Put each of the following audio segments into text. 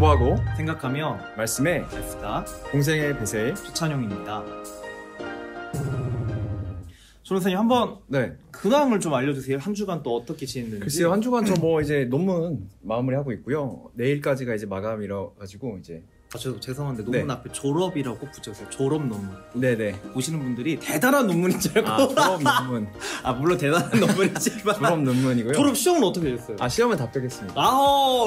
공부하고 생각하며 말씀에 됐다. 공생의 배세 최찬용입니다. 조선생님 한번 네. 근황을 좀 알려주세요. 한 주간 또 어떻게 지냈는지. 글쎄요, 한 주간 저 뭐 이제 논문 마무리하고 있고요. 내일까지가 이제 마감이라 가지고 이제 저 죄송한데 논문 앞에 졸업이라고 꼭 붙여주세요. 졸업 논문. 네네. 보시는 분들이 대단한 논문인 줄 알고. 졸업 논문. 물론 대단한 논문이지만 졸업 논문이고요. 졸업 시험은 어떻게 되셨어요? 시험은 다 빼겠습니다.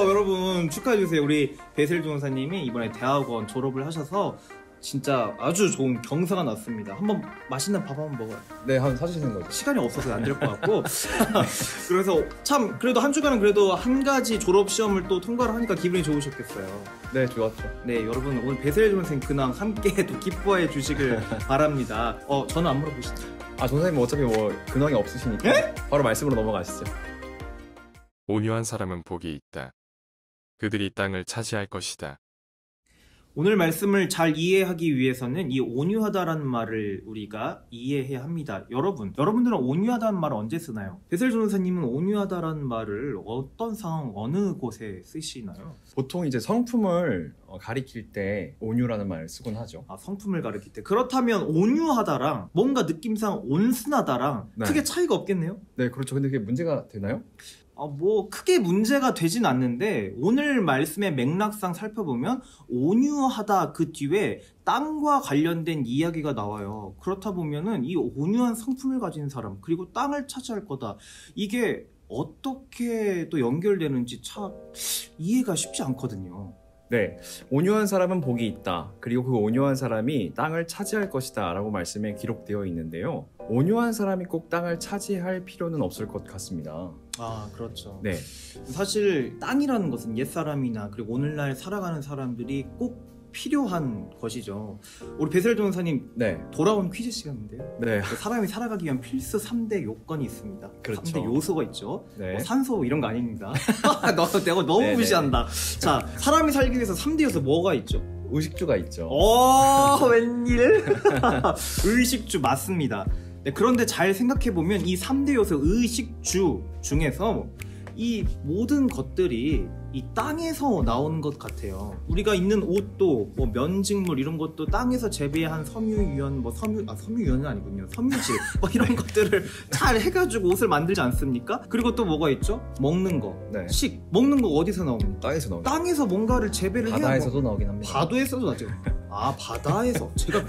여러분 축하해주세요. 우리 배슬 조은사님이 이번에 대학원 졸업을 하셔서 진짜 아주 좋은 경사가 났습니다. 한번 맛있는 밥 한번 먹어요. 네, 한번 사주시는 거죠. 시간이 없어서 안 될 것 같고. 그래서 참 그래도 한 주간은 그래도 한 가지 졸업 시험을 또 통과를 하니까 기분이 좋으셨겠어요. 네, 좋았죠. 네, 여러분 오늘 배슬 조은생 근황 함께 또 기뻐해 주시길 바랍니다. 저는 안 물어보시죠. 전사님 어차피 뭐 근황이 없으시니까 에? 바로 말씀으로 넘어가시죠. 온유한 사람은 복이 있다. 그들이 땅을 차지할 것이다. 오늘 말씀을 잘 이해하기 위해서는 이 온유하다라는 말을 우리가 이해해야 합니다. 여러분들은 온유하다는 말을 언제 쓰나요? 배슬 조은사님은 온유하다라는 말을 어떤 상황, 어느 곳에 쓰시나요? 보통 이제 성품을 가리킬 때 온유라는 말을 쓰곤 하죠. 성품을 가리킬 때. 그렇다면 온유하다랑 뭔가 느낌상 온순하다랑 네. 크게 차이가 없겠네요? 네, 그렇죠. 근데 그게 문제가 되나요? 크게 문제가 되진 않는데 오늘 말씀의 맥락상 살펴보면 온유하다 그 뒤에 땅과 관련된 이야기가 나와요. 그렇다 보면은 이 온유한 성품을 가진 사람 그리고 땅을 차지할 거다. 이게 어떻게 또 연결되는지 참 이해가 쉽지 않거든요. 네, 온유한 사람은 복이 있다. 그리고 그 온유한 사람이 땅을 차지할 것이다 라고 말씀에 기록되어 있는데요. 온유한 사람이 꼭 땅을 차지할 필요는 없을 것 같습니다. 그렇죠. 네. 사실 땅이라는 것은 옛사람이나 그리고 오늘날 살아가는 사람들이 꼭 필요한 것이죠. 우리 배슬 조은사님 네. 돌아온 퀴즈 시간인데요. 네. 사람이 살아가기 위한 필수 3대 요건이 있습니다. 그렇죠. 3대 요소가 있죠. 네. 산소 이런 거 아닙니다. 내가 너무 네네. 무시한다. 자, 사람이 살기 위해서 3대 요소 뭐가 있죠? 의식주가 있죠. 웬일? 의식주 맞습니다. 네, 그런데 잘 생각해보면 이 3대 요소 의식주 중에서 이 모든 것들이 이 땅에서 나오는 것 같아요. 우리가 입는 옷도 뭐 면직물 이런 것도 땅에서 재배한 섬유유연 섬유유연은 아니군요. 섬유질 뭐 이런 것들을 잘 해가지고 옷을 만들지 않습니까? 그리고 또 뭐가 있죠? 먹는 거. 네. 먹는 거 어디서 나옵니까? 땅에서 나오죠. 땅에서 뭔가를 재배를 해야 바다에서도 나오긴 합니다. 바다에서도 나죠. 바다에서 제가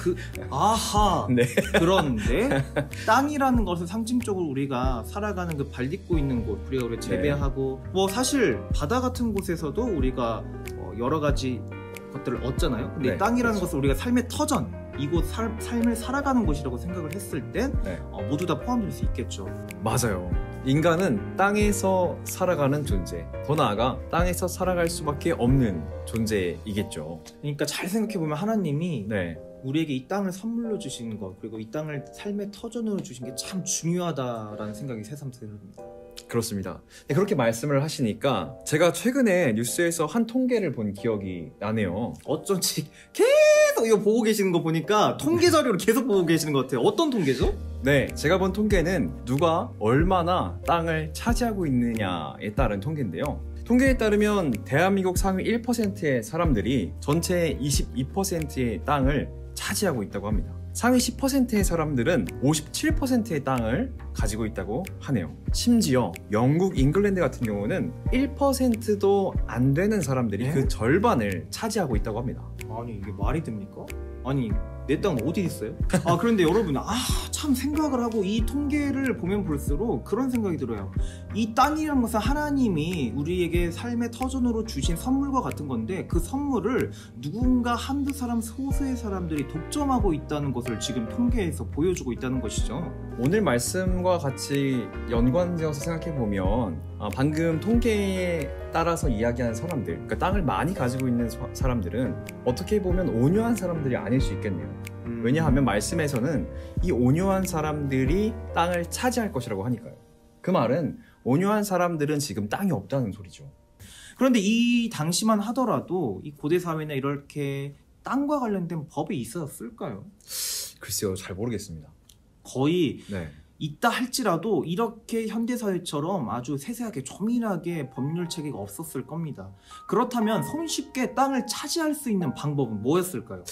네. 그런데 땅이라는 것을 상징적으로 우리가 살아가는 그 발 딛고 있는 곳 우리가 재배하고 뭐 사실 바다 같은 곳에서도 우리가 여러 가지 것들을 얻잖아요. 근데 이 땅이라는 그렇죠. 것을 우리가 삶의 터전 이곳 삶을 살아가는 곳이라고 생각을 했을 땐 모두 다 포함될 수 있겠죠. 맞아요. 인간은 땅에서 살아가는 존재, 더 나아가 땅에서 살아갈 수밖에 없는 존재이겠죠. 그러니까 잘 생각해보면 하나님이 네. 우리에게 이 땅을 선물로 주신 것 그리고 이 땅을 삶의 터전으로 주신 게 참 중요하다라는 생각이 새삼 듭니다. 그렇습니다. 네, 그렇게 말씀을 하시니까 제가 최근에 뉴스에서 한 통계를 본 기억이 나네요. 어쩐지 계속 이거 보고 계시는 거 보니까 통계 자료를 계속 보고 계시는 것 같아요. 어떤 통계죠? 네, 제가 본 통계는 누가 얼마나 땅을 차지하고 있느냐에 따른 통계인데요. 통계에 따르면 대한민국 상위 1%의 사람들이 전체의 22%의 땅을 차지하고 있다고 합니다. 상위 10%의 사람들은 57%의 땅을 가지고 있다고 하네요. 심지어 영국, 잉글랜드 같은 경우는 1%도 안 되는 사람들이 그 절반을 차지하고 있다고 합니다. 아니 이게 말이 됩니까? 아니 내 땅 어디 있어요? 그런데 여러분 참 생각을 하고 이 통계를 보면 볼수록 그런 생각이 들어요. 이 땅이라는 것은 하나님이 우리에게 삶의 터전으로 주신 선물과 같은 건데 그 선물을 누군가 한두 사람 소수의 사람들이 독점하고 있다는 것을 지금 통계에서 보여주고 있다는 것이죠. 오늘 말씀과 같이 연관지어서 생각해보면 방금 통계에 따라서 이야기하는 사람들, 그러니까 땅을 많이 가지고 있는 사람들은 어떻게 보면 온유한 사람들이 아닐 수 있겠네요. 왜냐하면 말씀에서는 이 온유한 사람들이 땅을 차지할 것이라고 하니까요. 그 말은 온유한 사람들은 지금 땅이 없다는 소리죠. 그런데 이 당시만 하더라도 이 고대 사회나 이렇게 땅과 관련된 법이 있었을까요? 글쎄요, 잘 모르겠습니다. 거의 네. 있다 할지라도 이렇게 현대사회처럼 아주 세세하게 조밀하게 법률 체계가 없었을 겁니다. 그렇다면 손쉽게 땅을 차지할 수 있는 방법은 뭐였을까요?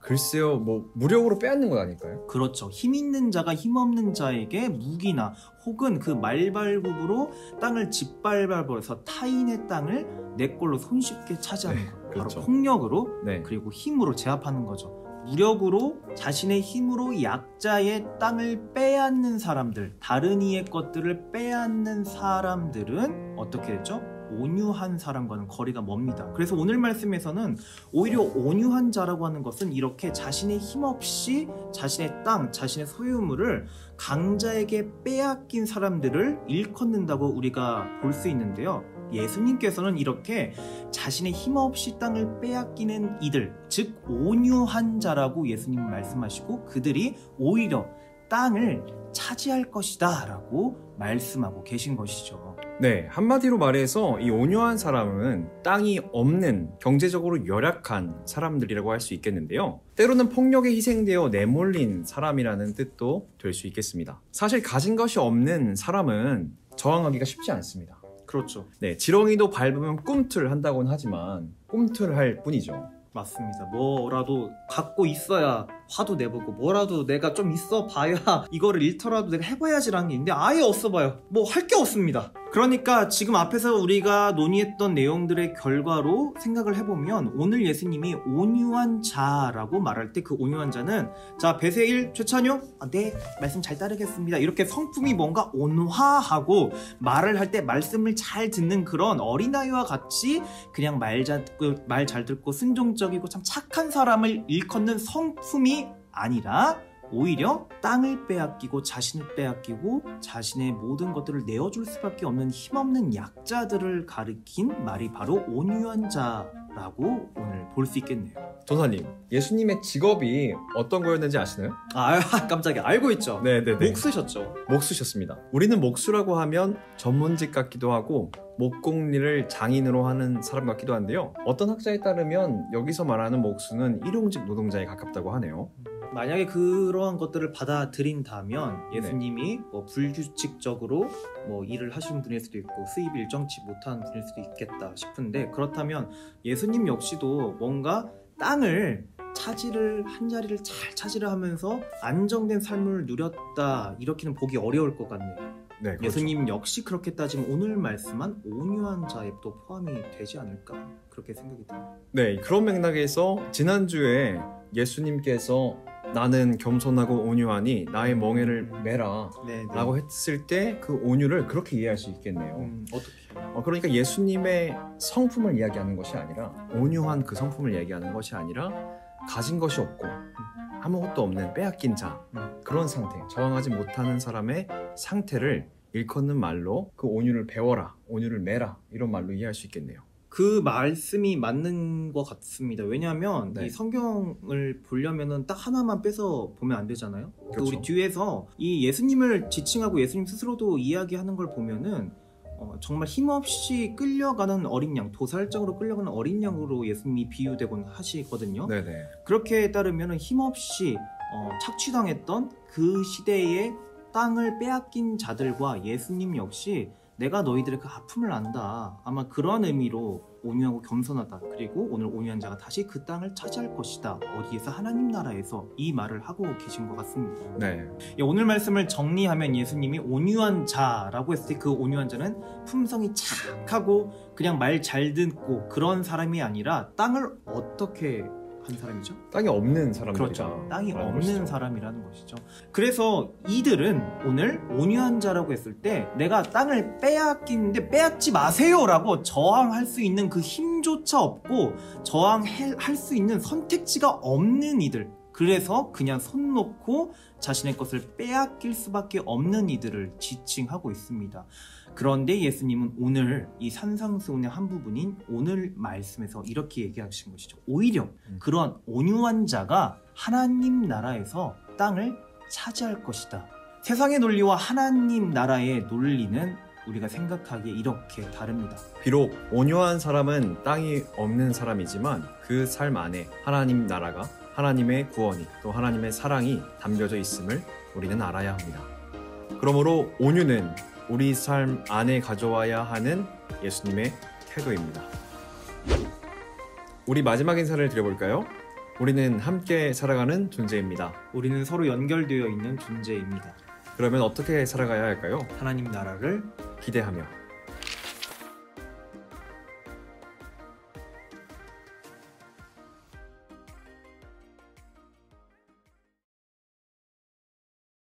글쎄요, 뭐 무력으로 빼앗는 건 아닐까요? 그렇죠. 힘 있는 자가 힘 없는 자에게 무기나 혹은 그 말발굽으로 땅을 짓밟아버려서 타인의 땅을 내 걸로 손쉽게 차지하는 네, 것. 바로 그렇죠. 폭력으로 네. 그리고 힘으로 제압하는 거죠. 무력으로 자신의 힘으로 약자의 땅을 빼앗는 사람들, 다른 이의 것들을 빼앗는 사람들은 어떻게 됐죠? 온유한 사람과는 거리가 멉니다. 그래서 오늘 말씀에서는 오히려 온유한 자라고 하는 것은 이렇게 자신의 힘없이 자신의 땅, 자신의 소유물을 강자에게 빼앗긴 사람들을 일컫는다고 우리가 볼 수 있는데요. 예수님께서는 이렇게 자신의 힘없이 땅을 빼앗기는 이들, 즉 온유한 자라고 예수님은 말씀하시고 그들이 오히려 땅을 차지할 것이다 라고 말씀하고 계신 것이죠. 네, 한마디로 말해서 이 온유한 사람은 땅이 없는 경제적으로 열악한 사람들이라고 할 수 있겠는데요. 때로는 폭력에 희생되어 내몰린 사람이라는 뜻도 될 수 있겠습니다. 사실 가진 것이 없는 사람은 저항하기가 쉽지 않습니다. 그렇죠. 네, 지렁이도 밟으면 꿈틀한다고는 하지만 꿈틀할 뿐이죠. 맞습니다. 뭐라도 갖고 있어야 화도 내보고 뭐라도 내가 좀 있어 봐야 이거를 잃더라도 내가 해봐야지라는 게 있는데 아예 없어 봐요. 뭐 할 게 없습니다. 그러니까 지금 앞에서 우리가 논의했던 내용들의 결과로 생각을 해보면 오늘 예수님이 온유한 자라고 말할 때 그 온유한 자는 자 베세일 최찬용 네 말씀 잘 따르겠습니다. 이렇게 성품이 뭔가 온화하고 말을 할 때 말씀을 잘 듣는 그런 어린아이와 같이 그냥 말 잘 듣고 순종적이고 참 착한 사람을 일컫는 성품이 아니라 오히려 땅을 빼앗기고 자신을 빼앗기고 자신의 모든 것들을 내어줄 수밖에 없는 힘없는 약자들을 가리킨 말이 바로 온유한 자라고 오늘 볼 수 있겠네요. 전사님, 예수님의 직업이 어떤 거였는지 아시나요? 아 깜짝이야. 알고 있죠. 네네네. 목수셨죠. 목수셨습니다. 우리는 목수라고 하면 전문직 같기도 하고 목공일을 장인으로 하는 사람 같기도 한데요. 어떤 학자에 따르면 여기서 말하는 목수는 일용직 노동자에 가깝다고 하네요. 만약에 그러한 것들을 받아들인다면 예수님이 뭐 불규칙적으로 뭐 일을 하시는 분일 수도 있고 수입이 일정치 못한 분일 수도 있겠다 싶은데 그렇다면 예수님 역시도 뭔가 땅을 차지를 한 자리를 잘 차지를 하면서 안정된 삶을 누렸다 이렇게는 보기 어려울 것 같네요. 네, 그렇죠. 예수님 역시 그렇게 따지면 오늘 말씀한 온유한 자에 또 포함이 되지 않을까 그렇게 생각이 듭니다. 네, 그런 맥락에서 지난주에 예수님께서 나는 겸손하고 온유하니 나의 멍에를 매라 라고 했을 때 그 온유를 그렇게 이해할 수 있겠네요. 어떻게? 그러니까 예수님의 성품을 이야기하는 것이 아니라 온유한 그 성품을 이야기하는 것이 아니라 가진 것이 없고 아무것도 없는 빼앗긴 자 그런 상태, 저항하지 못하는 사람의 상태를 일컫는 말로 그 온유를 배워라, 온유를 매라 이런 말로 이해할 수 있겠네요. 그 말씀이 맞는 것 같습니다. 왜냐하면 네. 이 성경을 보려면은 딱 하나만 빼서 보면 안 되잖아요. 그렇죠. 우리 뒤에서 이 예수님을 지칭하고 예수님 스스로도 이야기하는 걸 보면은 정말 힘없이 끌려가는 어린 양, 도살장으로 끌려가는 어린 양으로 예수님이 비유되곤 하시거든요. 네네. 그렇게 따르면은 힘없이 착취당했던 그 시대의 땅을 빼앗긴 자들과 예수님 역시 내가 너희들의 그 아픔을 안다. 아마 그런 의미로 온유하고 겸손하다. 그리고 오늘 온유한 자가 다시 그 땅을 차지할 것이다. 어디에서? 하나님 나라에서 이 말을 하고 계신 것 같습니다. 네. 오늘 말씀을 정리하면 예수님이 온유한 자라고 했을 때 그 온유한 자는 품성이 착하고 그냥 말 잘 듣고 그런 사람이 아니라 땅을 어떻게 한 사람이죠? 땅이 없는 사람들이다. 그렇죠. 땅이 없는 것이죠. 사람이라는 것이죠. 그래서 이들은 오늘 온유한 자라고 했을 때 내가 땅을 빼앗기는데 빼앗지 마세요라고 저항할 수 있는 그 힘조차 없고 저항할 수 있는 선택지가 없는 이들. 그래서 그냥 손 놓고 자신의 것을 빼앗길 수밖에 없는 이들을 지칭하고 있습니다. 그런데 예수님은 오늘 이 산상수훈의 한 부분인 오늘 말씀에서 이렇게 얘기하신 것이죠. 오히려 그러한 온유한 자가 하나님 나라에서 땅을 차지할 것이다. 세상의 논리와 하나님 나라의 논리는 우리가 생각하기에 이렇게 다릅니다. 비록 온유한 사람은 땅이 없는 사람이지만 그 삶 안에 하나님 나라가 하나님의 구원이 또 하나님의 사랑이 담겨져 있음을 우리는 알아야 합니다. 그러므로 온유는 우리 삶 안에 가져와야 하는 예수님의 태도입니다. 우리 마지막 인사를 드려볼까요? 우리는 함께 살아가는 존재입니다. 우리는 서로 연결되어 있는 존재입니다. 그러면 어떻게 살아가야 할까요? 하나님 나라를 기대하며